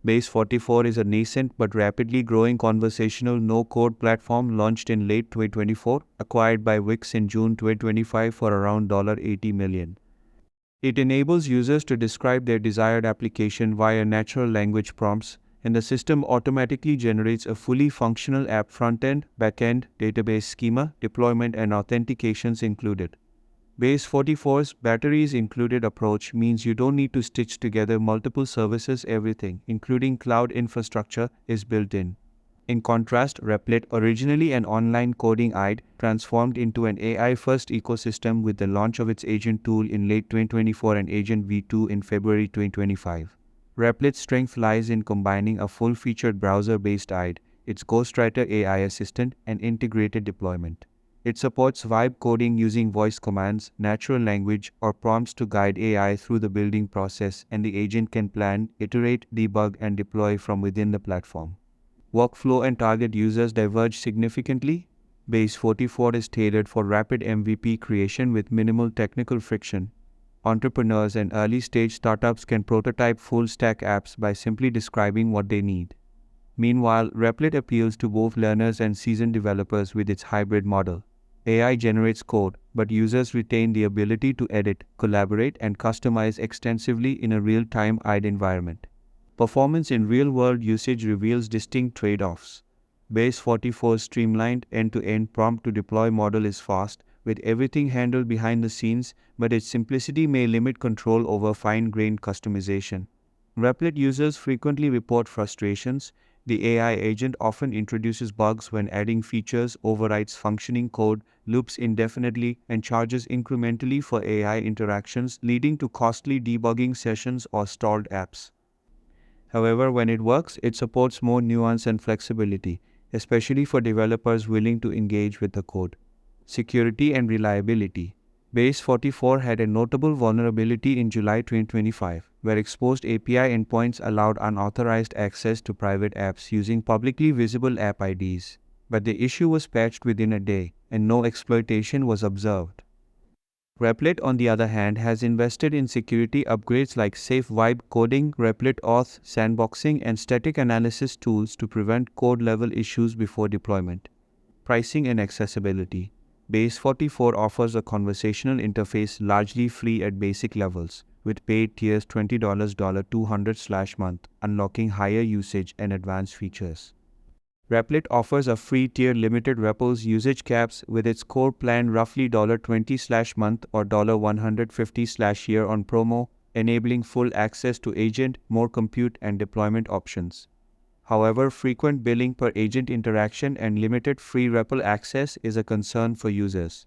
Base 44 is a nascent but rapidly growing conversational no-code platform launched in late 2024, acquired by Wix in June 2025 for around $80 million. It enables users to describe their desired application via natural language prompts, and the system automatically generates a fully functional app front-end, back-end, database schema, deployment and authentications included. Base 44's batteries included approach means you don't need to stitch together multiple services. Everything, including cloud infrastructure, is built in. In contrast, Replit, originally an online coding aid, transformed into an AI-first ecosystem with the launch of its agent tool in late 2024 and Agent V2 in February 2025. Replit's strength lies in combining a full-featured browser-based aid, its Ghostwriter AI assistant, and integrated deployment. It supports vibe coding using voice commands, natural language, or prompts to guide AI through the building process, and the agent can plan, iterate, debug, and deploy from within the platform. Workflow and target users diverge significantly. Base 44 is tailored for rapid MVP creation with minimal technical friction. Entrepreneurs and early-stage startups can prototype full-stack apps by simply describing what they need. Meanwhile, Replit appeals to both learners and seasoned developers with its hybrid model. AI generates code, but users retain the ability to edit, collaborate, and customize extensively in a real-time AI environment. Performance in real-world usage reveals distinct trade-offs. Base 44's streamlined end-to-end prompt-to-deploy model is fast, with everything handled behind the scenes, but its simplicity may limit control over fine-grained customization. Replit users frequently report frustrations. The AI agent often introduces bugs when adding features, overwrites functioning code, loops indefinitely, and charges incrementally for AI interactions, leading to costly debugging sessions or stalled apps. However, when it works, it supports more nuance and flexibility, especially for developers willing to engage with the code. Security and reliability. Base 44 had a notable vulnerability in July 2025, where exposed API endpoints allowed unauthorized access to private apps using publicly visible app IDs. But the issue was patched within a day, and no exploitation was observed. Replit, on the other hand, has invested in security upgrades like safe vibe coding, Replit Auth, sandboxing, and static analysis tools to prevent code-level issues before deployment. Pricing and accessibility. Base 44 offers a conversational interface largely free at basic levels, with paid tiers $20 $200/month, unlocking higher usage and advanced features. Replit offers a free tier limited repos usage caps with its core plan roughly $20/month or $150/year on promo, enabling full access to agent, more compute and deployment options. However, frequent billing per agent interaction and limited free REPL access is a concern for users.